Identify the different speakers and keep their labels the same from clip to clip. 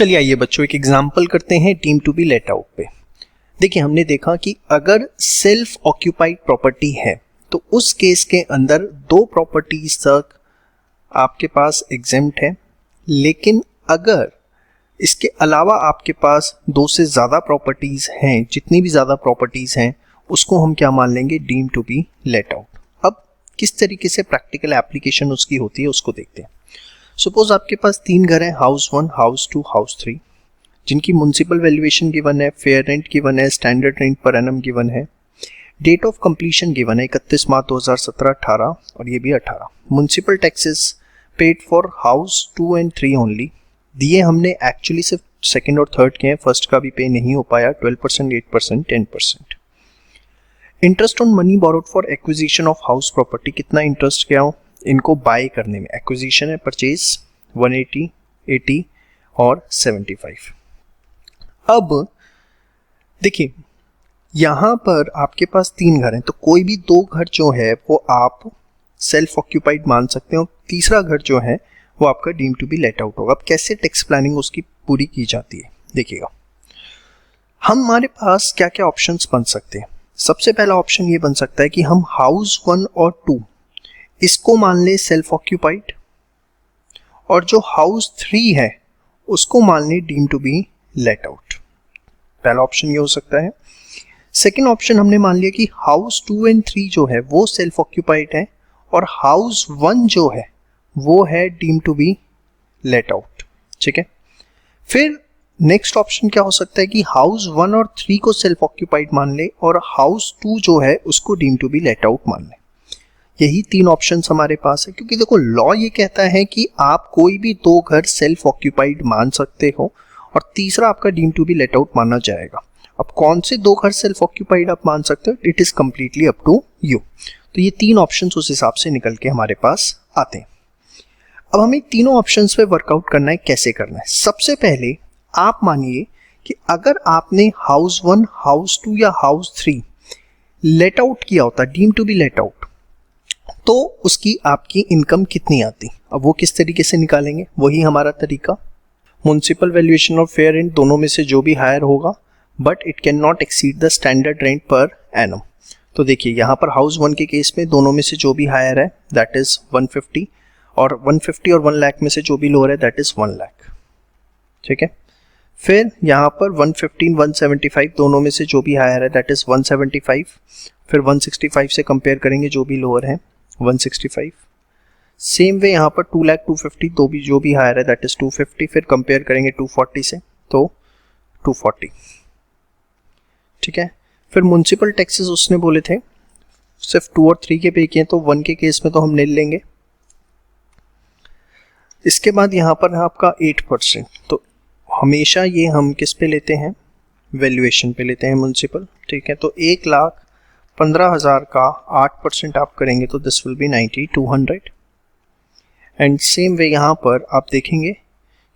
Speaker 1: चलिए आइए बच्चों एक एग्जाम्पल करते हैं deem to be let out पे। देखिए हमने देखा कि अगर सेल्फ ऑक्यूपाइड प्रॉपर्टी है तो उस केस के अंदर दो प्रॉपर्टीज तक आपके पास एग्जेम्प्ट है, लेकिन अगर इसके अलावा आपके पास दो से ज़्यादा प्रॉपर्टीज हैं, जितनी भी ज़्यादा प्रॉपर्टीज हैं उसको हम क्या मान लेंगे, deem to be let out. अब किस तरीके से प्रैक्टिकल एप्लीकेशन उसकी होती है उसको देखते हैं। सपोज आपके पास तीन घर हैं, हाउस 1, हाउस 2, हाउस 3, जिनकी म्युनिसिपल वैल्यूएशन गिवन है, फेयर रेंट गिवन है, standard rent per annum given है, डेट ऑफ कंप्लीशन गिवन है 31 मार्च 2017-18 और ये भी 18। Municipal taxes paid for house 2 and 3 only दिए हमने, एक्चुअली सिर्फ सेकंड और थर्ड के हैं, फर्स्ट का भी पे नहीं हो पाया, 12%, 8%, 10%। Interest on money borrowed for acquisition of house property, कितना इंटरेस्ट क्या हो इनको बाय करने में, एक्विजिशन है परचेज 180, 80 और 75। अब देखिए यहां पर आपके पास तीन घर हैं तो कोई भी दो घर जो है वो आप सेल्फ ऑक्यूपाइड मान सकते हो, तीसरा घर जो है वो आपका deem to be let out होगा। अब कैसे टैक्स प्लानिंग उसकी पूरी की जाती है देखिएगा, हमारे पास क्या क्या ऑप्शंस बन सकते हैं। सबसे पहला ऑप्शन ये बन सकता है कि हम हाउस 1 और 2 इसको मान ले सेल्फ ऑक्यूपाइड, और जो हाउस 3 है उसको मान ले deem to be let out. पहला ऑप्शन ये हो सकता है। सेकेंड ऑप्शन हमने मान लिया कि हाउस 2 and 3 जो है वो सेल्फ ऑक्यूपाइड है और हाउस 1 जो है वो है deem to be let out, ठीक है। फिर नेक्स्ट ऑप्शन क्या हो सकता है कि हाउस 1 और 3 को सेल्फ ऑक्यूपाइड मान ले और हाउस 2 जो है उसको deem to be let out मान ले। यही तीन ऑप्शंस हमारे पास है, क्योंकि देखो लॉ ये कहता है कि आप कोई भी दो घर सेल्फ ऑक्यूपाइड मान सकते हो और तीसरा आपका deem to be let out माना जाएगा। अब कौन से दो घर सेल्फ ऑक्यूपाइड आप मान सकते हो, it is completely up to you. तो ये तीन ऑप्शंस उस हिसाब से निकल के हमारे पास आते हैं। अब हमें तीनों ऑप्शंस पे वर्कआउट करना है, कैसे करना है। सबसे पहले आप मानिए कि अगर आपने हाउस 1, हाउस 2 या हाउस 3 लेट आउट किया होता, deem to be let out, तो उसकी आपकी इनकम कितनी आती। अब वो किस तरीके से निकालेंगे, वही हमारा तरीका, म्युनिसिपल वैल्यूएशन और फेयर रेंट दोनों में से जो भी हायर होगा, but it can not exceed the standard rent per annum. तो देखिए यहाँ पर हाउस 1 के केस में दोनों में से जो भी हायर है दैट इज 150, और 150 और 1 लाख में से जो भी लोअर है दैट इज 1 लाख, ठीक है। फिर यहाँ पर 115, 175 दोनों में से जो भी हायर है दैट इज 175, फिर 165 से कंपेयर करेंगे जो भी लोअर है 165। सेम वे यहाँ पर 2 लाख 250 दो भी जो भी हायर है दैट इज 250, फिर कंपेयर करेंगे 240 से तो 240, ठीक है। फिर म्युनिसिपल टैक्सेस उसने बोले थे सिर्फ 2 और 3 के पे किए, तो 1 के केस में तो हम नील लेंगे। इसके बाद यहाँ पर है आपका 8%, तो हमेशा ये हम किस पे लेते हैं, वैल्यूएशन पे लेते हैं म्युनिसिपल, ठीक है। तो 1,15,000 का 8% आप करेंगे तो this will be 9200। And same way यहाँ पर आप देखेंगे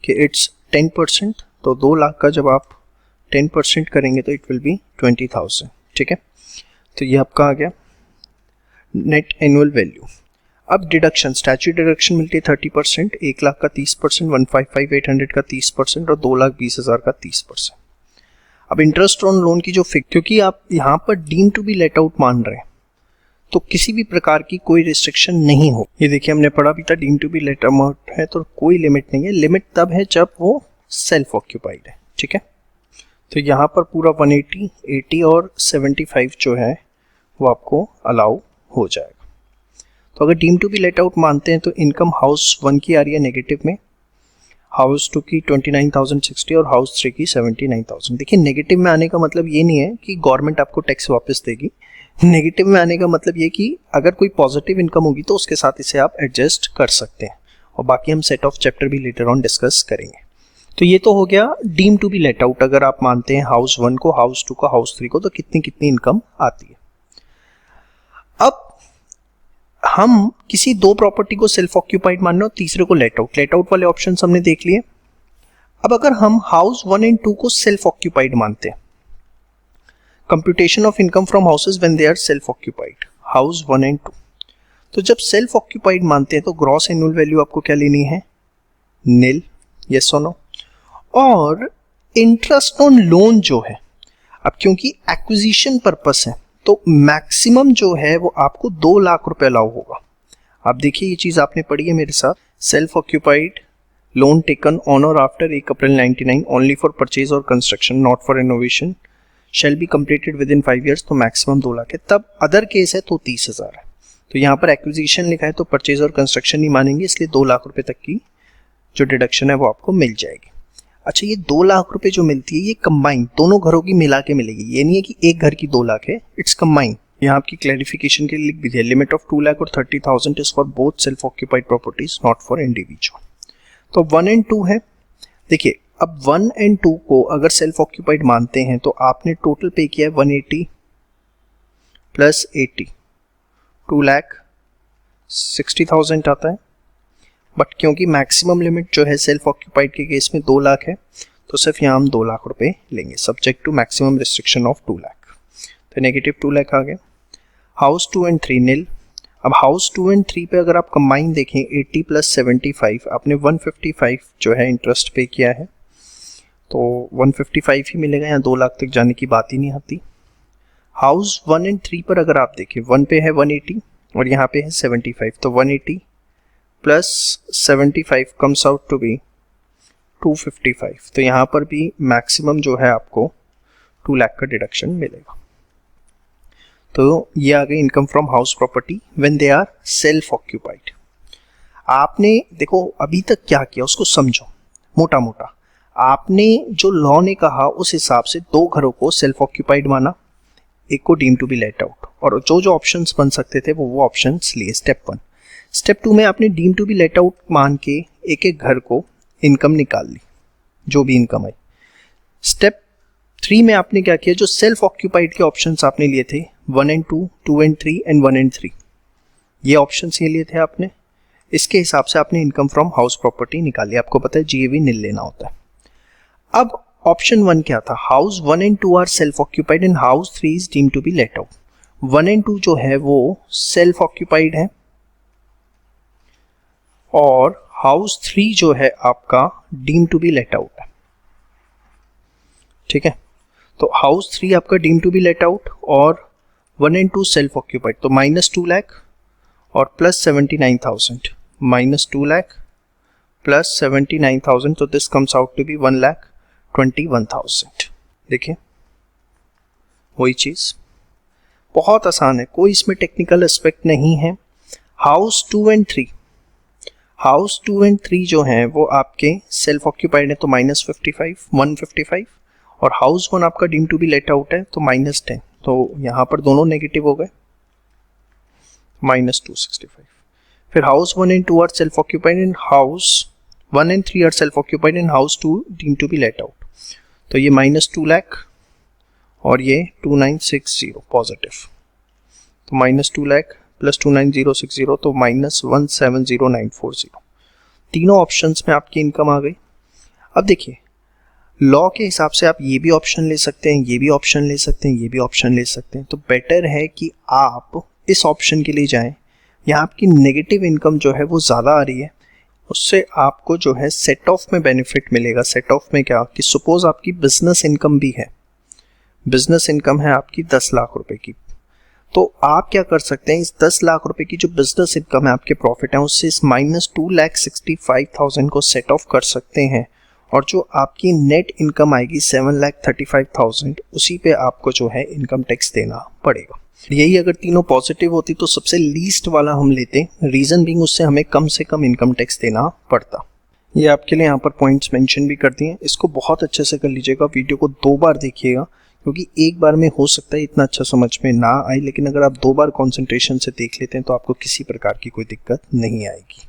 Speaker 1: कि इट्स 10%, तो 2 लाख का जब आप 10% करेंगे तो इट विल बी 20,000, ठीक है। तो ये आपका आ गया नेट एनुअल वैल्यू। अब डिडक्शन, स्टैच्यूटरी डिडक्शन मिलती है 30%, 1 लाख का 30%, 155,800 का 30% और 2,20,000 का 30%। अब इंटरेस्ट ऑन लोन की जो फिक्स, क्योंकि आप यहाँ पर deem to be let out मान रहे हैं तो किसी भी प्रकार की कोई रिस्ट्रिक्शन नहीं हो। ये देखिए हमने पढ़ा भी था deem to be let out है तो कोई लिमिट नहीं है, लिमिट तब है जब वो सेल्फ ऑक्यूपाइड है, ठीक है। तो यहाँ पर पूरा 180, 80 और 75 जो है वो आपको अलाउ हो जाएगा। तो अगर deem to be let out मानते हैं तो इनकम हाउस 1 की आ रही है नेगेटिव में, हाउस 2 की 29,060 और हाउस 3 की 79,000। देखिए नेगेटिव में आने का मतलब ये नहीं है कि गवर्नमेंट आपको टैक्स वापस देगी, नेगेटिव में आने का मतलब ये कि अगर कोई पॉजिटिव इनकम होगी तो उसके साथ इसे आप एडजस्ट कर सकते हैं, और बाकी हम सेट ऑफ चैप्टर भी लेटर ऑन डिस्कस करेंगे। तो ये तो हो गया deem to be let out, अगर आप मानते हैं हाउस 1 को, हाउस 2 को, हाउस 3 को, तो कितनी कितनी इनकम आती है। अब हम किसी दो प्रॉपर्टी को सेल्फ ऑक्यूपाइड मान रहे हो, तीसरे को लेट आउट वाले ऑप्शन हमने देख लिए। अब अगर हम हाउस 1 and 2 को सेल्फ ऑक्यूपाइड मानते हैं, computation of income from houses when they are self occupied, house 1 and 2, तो जब सेल्फ ऑक्यूपाइड मानते हैं तो ग्रॉस एनुअल वैल्यू आपको क्या लेनी है, नील, यस और नो। और इंटरेस्ट ऑन लोन जो है, अब क्योंकि एक्विजिशन पर्पस है तो मैक्सिमम जो है वो आपको 2 लाख रुपए अलाउ होगा। आप देखिए ये चीज आपने पढ़ी है मेरे साथ, self occupied loan taken on और after 1 April 99 only for purchase और construction not for renovation shall be completed within 5 years, तो मैक्सिमम 2 लाख है। तब अदर केस है तो 30,000 है। तो यहाँ पर एक्विजिशन लिखा है तो परचेज और कंस्ट्रक्शन नहीं मानेंगे, इसलिए 2 लाख रुपए तक की जो डिडक्शन है वो आपको मिल जाएगी। अच्छा, ये 2 लाख रुपए जो मिलती है ये कंबाइन दोनों घरों की मिला के मिलेगी, ये नहीं है कि एक घर की 2 लाख है, इट्स कंबाइन। यहाँ आपकी क्लैरिफिकेशन के लिए लिख भी दिया, लिमिट ऑफ 2 लाख और 30,000 is for both self occupied properties not for individual. तो 1 and 2 है। देखिए अब 1 and 2 को अगर सेल्फ ऑक्यूपाइड मानते हैं तो आपने टोटल पे किया है 180 प्लस 80, 2,60,000 आता है। बट क्योंकि मैक्सिमम लिमिट जो है सेल्फ ऑक्यूपाइड के केस में 2 लाख है तो सिर्फ यहाँ हम 2 लाख रुपए लेंगे, subject to maximum restriction of 2 lakh. तो नेगेटिव 2 लाख आ गया। House 2 and 3 nil. अब हाउस 2 and 3 पे अगर आप कंबाइन देखें 80 प्लस 75, आपने 155 जो है इंटरेस्ट पे किया है तो 155 ही मिलेगा, यहाँ 2 लाख तक जाने की बात ही नहीं आती। हाउस 1 and 3 पर अगर आप देखें 1 पे है 180 और यहाँ पे है 75, तो 180 plus 75 comes out to be 255, तो यहाँ पर भी मैक्सिमम जो है आपको 2 लाख का डिडक्शन मिलेगा। तो ये आ गई income from house property when they are self occupied. आपने देखो अभी तक क्या किया उसको समझो मोटा मोटा। आपने जो लॉ ने कहा उस हिसाब से 2 घरों को सेल्फ ऑक्यूपाइड माना, एक को deem to be let out, और जो जो ऑप्शंस बन सकते थे वो ऑप्शंस लिए। स्टेप 1। स्टेप 2 में आपने deem to be let out मान के एक एक घर को इनकम निकाल ली, जो भी इनकम आई। स्टेप 3 में आपने क्या किया, जो सेल्फ ऑक्यूपाइड के ऑप्शंस आपने लिए थे 1 and 2, 2 and 3 एंड 1 and 3, ये ऑप्शंस ये लिए थे आपने, इसके हिसाब से आपने इनकम फ्रॉम हाउस प्रॉपर्टी निकाली। आपको पता है जीएवी नील लेना होता है। अब ऑप्शन 1 क्या था, house 1 and 2 are self occupied and house 3 is deemed to be let out. 1 and 2 जो है वो सेल्फ ऑक्यूपाइड है और हाउस 3 जो है आपका deemed to be let out है। ठीक है, तो हाउस 3 आपका deemed to be let out और 1 and 2 सेल्फ ऑक्यूपाइड, तो माइनस 2 लाख और प्लस 79,000, माइनस 2 लाख प्लस 79,000, तो this comes out to be 1,21,000। देखिए वही चीज, बहुत आसान है, कोई इसमें टेक्निकल एस्पेक्ट नहीं है। हाउस 2 and 3, हाउस 2 and 3 जो हैं वो आपके सेल्फ ऑक्यूपाइड है तो माइनस 155, और हाउस 1 आपका deem to be let out है तो माइनस 10, तो यहाँ पर दोनों नेगेटिव हो गए, माइनस 265। फिर house 1 and 2 are self occupied and house 1 and 3 are self occupied and house 2 deem to be let out, तो ये माइनस 2 लाख और ये 2960 पॉजिटिव, तो माइनस 2 लाख प्लस 29060, तो माइनस 170940। तीनों ऑप्शंस में आपकी इनकम आ गई। अब देखिए लॉ के हिसाब से आप ये भी ऑप्शन ले सकते हैं, ये भी ऑप्शन ले सकते हैं, ये भी ऑप्शन ले सकते हैं, तो बेटर है कि आप इस ऑप्शन के लिए जाएं। यहाँ आपकी नेगेटिव इनकम जो है वो ज़्यादा आ रही है, उससे आपको जो है सेट ऑफ में बेनिफिट मिलेगा। सेट ऑफ में क्या कि सपोज आपकी बिजनेस इनकम भी है, बिजनेस इनकम है आपकी 10 लाख रुपए की, तो आप क्या कर सकते हैं, इस 10 लाख रुपए की जो बिजनेस इनकम है आपके प्रॉफिट है उससे इस माइनस 2,65,000 को सेट ऑफ कर सकते हैं, और जो आपकी नेट इनकम आएगी 7,35,000 उसी पे आपको जो है इनकम टैक्स देना पड़ेगा। यही अगर तीनों पॉजिटिव होती तो सबसे लीस्ट वाला हम लेते, रीजन बीइंग उससे हमें कम से कम इनकम टैक्स देना पड़ता। ये आपके लिए यहाँ पर पॉइंट्स मेंशन भी कर दिए, इसको बहुत अच्छे से कर लीजिएगा, वीडियो को 2 बार देखिएगा, क्योंकि एक बार में हो सकता है इतना अच्छा समझ में ना आए, लेकिन अगर आप 2 बार कंसंट्रेशन से देख लेते हैं तो आपको किसी प्रकार की कोई दिक्कत नहीं आएगी।